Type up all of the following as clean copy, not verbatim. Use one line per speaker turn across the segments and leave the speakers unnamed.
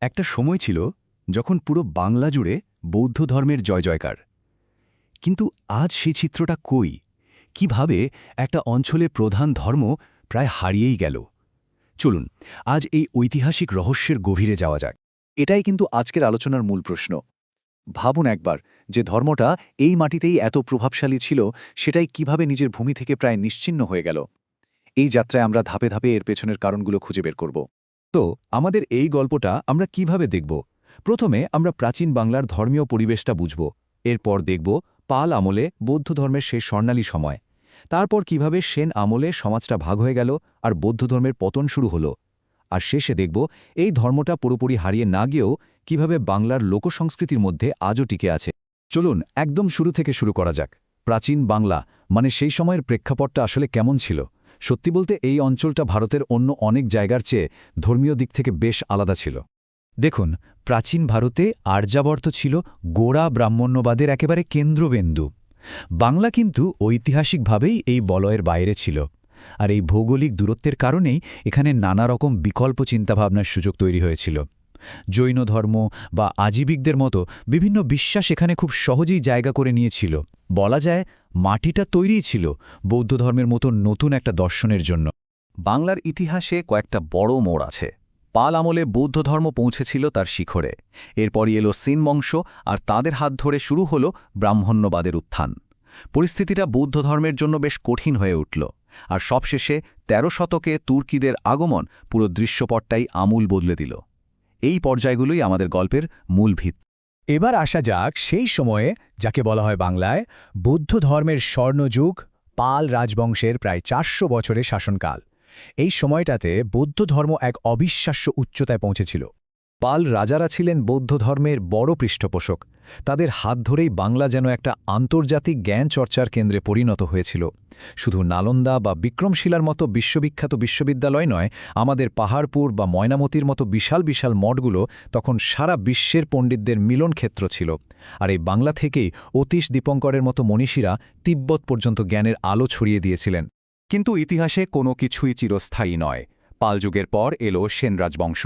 একটা সময় ছিল যখন পুরো বাংলা জুড়ে বৌদ্ধ ধর্মের জয়জয়কার। কিন্তু আজ সেই চিত্রটা কই? কিভাবে একটা অঞ্চলের প্রধান ধর্ম প্রায় হারিয়েই গেল? চলুন আজ এই ঐতিহাসিক রহস্যের গভীরে যাওয়া যাক।
এটাই কিন্তু আজকের আলোচনার মূল প্রশ্ন। ভাবুন একবার, যে ধর্মটা এই মাটিতেই এত প্রভাবশালী ছিল, সেটাই কিভাবে নিজের ভূমি থেকে প্রায় নিশ্চিহ্ন হয়ে গেল। এই যাত্রায় আমরা ধাপে ধাপে এর পেছনের কারণগুলো খুঁজে বের করব।
তো আমাদের এই গল্পটা আমরা কিভাবে দেখব? প্রথমে আমরা প্রাচীন বাংলার ধর্মীয় পরিবেশটা বুঝব। এরপর দেখব পাল আমলে বৌদ্ধ ধর্মের সেই স্বর্ণালী সময়। তারপর কিভাবে সেন আমলে সমাজটা ভাগ হয়ে গেল আর বৌদ্ধ ধর্মের পতন শুরু হলো। আর শেষে দেখব এই ধর্মটা পুরোপুরি হারিয়ে না গিয়েও কিভাবে বাংলার লোকসংস্কৃতির মধ্যে আজও টিকে আছে। চলুন একদম শুরু থেকে শুরু করা যাক। প্রাচীন বাংলা মানে সেই সময়ের প্রেক্ষাপটটা আসলে কেমন ছিল? সত্যি বলতে এই অঞ্চলটা ভারতের অন্য অনেক জায়গার চেয়ে ধর্মীয় দিক থেকে বেশ আলাদা ছিল।
দেখুন, প্রাচীন ভারতে আর্যাবর্ত ছিল গোড়া ব্রাহ্মণ্যবাদের একেবারে কেন্দ্রবিন্দু। বাংলা কিন্তু ঐতিহাসিকভাবেই এই বলয়ের বাইরে ছিল। আর এই ভৌগোলিক দূরত্বের কারণেই এখানে নানা রকম বিকল্প চিন্তাভাবনার সুযোগ তৈরি হয়েছিল। জৈন ধর্ম বা আজীবিকদের মতো বিভিন্ন বিশ্বাস এখানে খুব সহজেই জায়গা করে নিয়েছিল। বলা যায় মাটিটা তৈরিই ছিল বৌদ্ধ ধর্মের মতো নতুন একটা দর্শনের জন্য।
বাংলার ইতিহাসে কয়েকটা বড় মোড় আছে। পাল আমলে বৌদ্ধ ধর্ম পৌঁছেছিল তার শিখরে। এরপরই এলো সেন বংশ, আর তাদের হাত ধরে শুরু হল ব্রাহ্মণ্যবাদের উত্থান। পরিস্থিতিটা বৌদ্ধ ধর্মের জন্য বেশ কঠিন হয়ে উঠল। আর সবশেষে ১৩ শতকে তুর্কিদের আগমন পুরো দৃশ্যপটটাই আমূল বদলে দিল। এই পর্যায়গুলোই আমাদের গল্পের মূল ভিত।
এবার আসা যাক সেই সময়ে, যাকে বলা হয় বাংলায় বৌদ্ধ ধর্মের স্বর্ণযুগ, পাল রাজবংশের প্রায় ৪০০ বছরের শাসনকাল। এই সময়টাতে বৌদ্ধ ধর্ম এক অবিশ্বাস্য উচ্চতায় পৌঁছেছিল।
পাল রাজারা ছিলেন বৌদ্ধ ধর্মের বড় পৃষ্ঠপোষক। তাদের হাত ধরেই বাংলা যেন একটা আন্তর্জাতিক জ্ঞান চর্চার কেন্দ্রে পরিণত হয়েছিল। শুধু নালন্দা বা বিক্রমশিলার মতো বিশ্ববিখ্যাত বিশ্ববিদ্যালয় নয়, আমাদের পাহাড়পুর বা ময়নামতির মতো বিশাল বিশাল মঠগুলো তখন সারা বিশ্বের পণ্ডিতদের মিলনক্ষেত্র ছিল। আর এই বাংলা থেকেই অতীশ দীপঙ্করের মতো মনীষীরা তিব্বত পর্যন্ত জ্ঞানের আলো ছড়িয়ে দিয়েছিলেন। কিন্তু ইতিহাসে কোনো কিছুই চিরস্থায়ী নয়। পালযুগের পর এলো সেন রাজবংশ,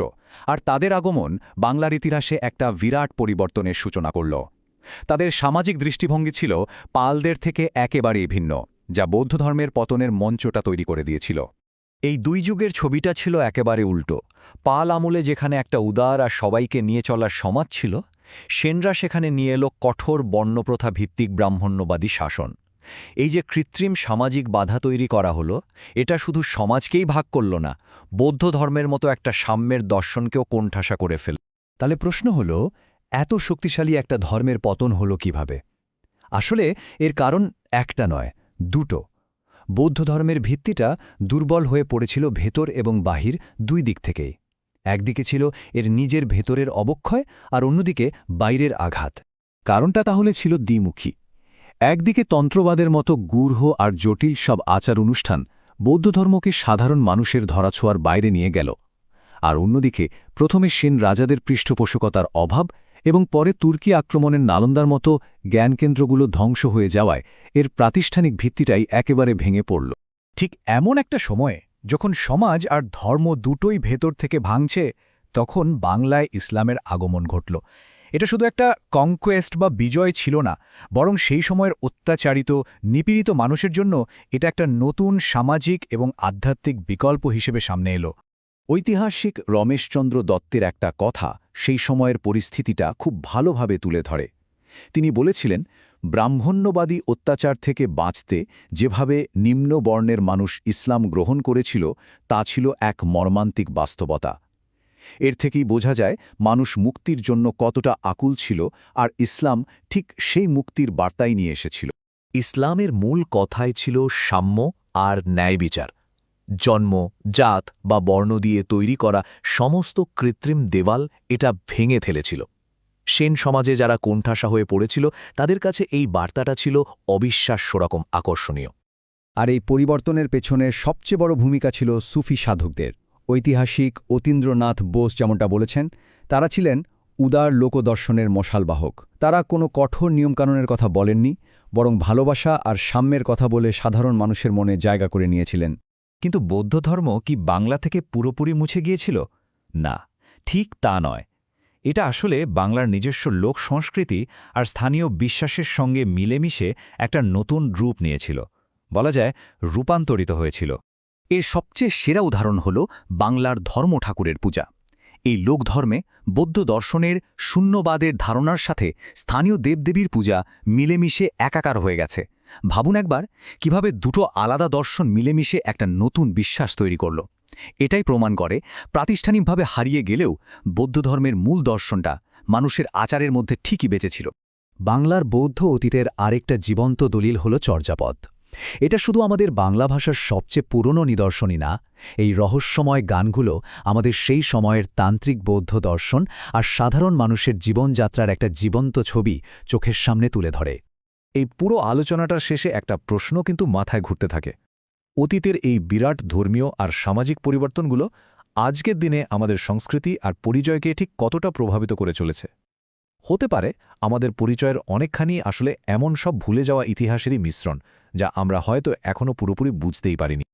আর তাদের আগমন বাংলার ইতিহাসে একটা বিরাট পরিবর্তনের সূচনা করল। তাদের সামাজিক দৃষ্টিভঙ্গি ছিল পালদের থেকে একেবারেই ভিন্ন, যা বৌদ্ধ ধর্মের পতনের মঞ্চটা তৈরি করে দিয়েছিল। এই দুই যুগের ছবিটা ছিল একেবারে উল্টো। পাল আমলে যেখানে একটা উদার আর সবাইকে নিয়ে চলার সমাজ ছিল, সেনরা সেখানে নিয়ে এলো কঠোর বর্ণপ্রথা ভিত্তিক ব্রাহ্মণ্যবাদী শাসন। এই যে কৃত্রিম সামাজিক বাধা তৈরি করা হলো, এটা শুধু সমাজকেই ভাগ করল না, বৌদ্ধ ধর্মের মতো একটা সাম্যের দর্শনকেও কোণঠাসা করে ফেল।
তাহলে প্রশ্ন হল, এত শক্তিশালী একটা ধর্মের পতন হলো কিভাবে? আসলে এর কারণ একটা নয়, দুটো। বৌদ্ধ ধর্মের ভিত্তিটা দুর্বল হয়ে পড়েছিল ভেতর এবং বাহির দুই দিক থেকেই। একদিকে ছিল এর নিজের ভেতরের অবক্ষয়, আর অন্যদিকে বাইরের আঘাত। কারণটা তাহলে ছিল দ্বিমুখী। একদিকে তন্ত্রবাদের মতো গূঢ় আর জটিল সব আচার অনুষ্ঠান বৌদ্ধ ধর্মকে সাধারণ মানুষের ধরাছোঁয়ার বাইরে নিয়ে গেল, আর অন্যদিকে প্রথমে সেন রাজাদের পৃষ্ঠপোষকতার অভাব এবং পরে তুর্কি আক্রমণের নালন্দার মতো জ্ঞানকেন্দ্রগুলো ধ্বংস হয়ে যাওয়ায় এর প্রাতিষ্ঠানিক ভিত্তিটাই একেবারে ভেঙে পড়ল। ঠিক এমন একটা সময়ে যখন সমাজ আর ধর্ম দুটোই ভেতর থেকে ভাঙছে, তখন বাংলায় ইসলামের আগমন ঘটল। এটা শুধু একটা কনকোয়েস্ট বা বিজয় ছিল না, বরং সেই সময়ের অত্যাচারিত, নিপীড়িত মানুষের জন্য এটা একটা নতুন সামাজিক এবং আধ্যাত্মিক বিকল্প হিসেবে সামনে এলো।
ঐতিহাসিক রমেশচন্দ্র দত্তের একটা কথা সেই সময়ের পরিস্থিতিটা খুব ভালোভাবে তুলে ধরে। তিনি বলেছিলেন, ব্রাহ্মণ্যবাদী অত্যাচার থেকে বাঁচতে যেভাবে নিম্ন বর্ণের মানুষ ইসলাম গ্রহণ করেছিল, তা ছিল এক মর্মান্তিক বাস্তবতা। এর থেকেই বোঝা যায় মানুষ মুক্তির জন্য কতটা আকুল ছিল, আর ইসলাম ঠিক সেই মুক্তির বার্তাই নিয়ে এসেছিল। ইসলামের মূল কথাই ছিল সাম্য আর ন্যায় বিচার। জন্ম, জাত বা বর্ণ দিয়ে তৈরি করা সমস্ত কৃত্রিম দেওয়াল এটা ভেঙে ফেলেছিল। সেন সমাজে যারা কোণঠাসা হয়ে পড়েছিল, তাদের কাছে এই বার্তাটা ছিল অবিশ্বাস্য রকম আকর্ষণীয়।
আর এই পরিবর্তনের পেছনে সবচেয়ে বড় ভূমিকা ছিল সুফি সাধকদের। ঐতিহাসিক অতীন্দ্রনাথ বোস যেমনটা বলেছেন, তারা ছিলেন উদার লোকদর্শনের মশালবাহক। তারা কোনো কঠোর নিয়মকানুনের কথা বলেননি, বরং ভালোবাসা আর সাম্যের কথা বলে সাধারণ মানুষের মনে জায়গা করে নিয়েছিলেন।
কিন্তু বৌদ্ধ ধর্ম কি বাংলা থেকে পুরোপুরি মুছে গিয়েছিল? না, ঠিক তা নয়। এটা আসলে বাংলার নিজস্ব লোক সংস্কৃতি আর স্থানীয় বিশ্বাসের সঙ্গে মিলেমিশে একটা নতুন রূপ নিয়েছিল, বলা যায় রূপান্তরিত হয়েছিল।
এর সবচেয়ে সেরা উদাহরণ হল বাংলার ধর্ম ঠাকুরের পূজা। এই লোকধর্মে বৌদ্ধ দর্শনের শূন্যবাদের ধারণার সাথে স্থানীয় দেবদেবীর পূজা মিলেমিশে একাকার হয়ে গেছে। ভাবুন একবার কিভাবে দুটো আলাদা দর্শন মিলেমিশে একটা নতুন বিশ্বাস তৈরি করল। এটাই প্রমাণ করে প্রাতিষ্ঠানিকভাবে হারিয়ে গেলেও বৌদ্ধ ধর্মের মূল দর্শনটা মানুষের আচারের মধ্যে ঠিকই বেঁচেছিল।
বাংলার বৌদ্ধ অতীতের আরেকটা জীবন্ত দলিল হল চর্যাপদ। এটা শুধু আমাদের বাংলা ভাষার সবচেয়ে পুরনো নিদর্শনই না, এই রহস্যময় গানগুলো আমাদের সেই সময়ের তান্ত্রিক বৌদ্ধ দর্শন আর সাধারণ মানুষের জীবনযাত্রার একটা জীবন্ত ছবি চোখের সামনে তুলে ধরে।
এই পুরো আলোচনাটার শেষে একটা প্রশ্ন কিন্তু মাথায় ঘুরতে থাকে। অতীতের এই বিরাট ধর্মীয় আর সামাজিক পরিবর্তনগুলো আজকের দিনে আমাদের সংস্কৃতি আর পরিচয়কে ঠিক কতটা প্রভাবিত করে চলেছে? হতে পারে আমাদের পরিচয়ের অনেকখানি আসলে এমন সব ভুলে যাওয়া ইতিহাসেরই মিশ্রণ, যা আমরা হয়তো এখনও পুরোপুরি বুঝতেই পারিনি।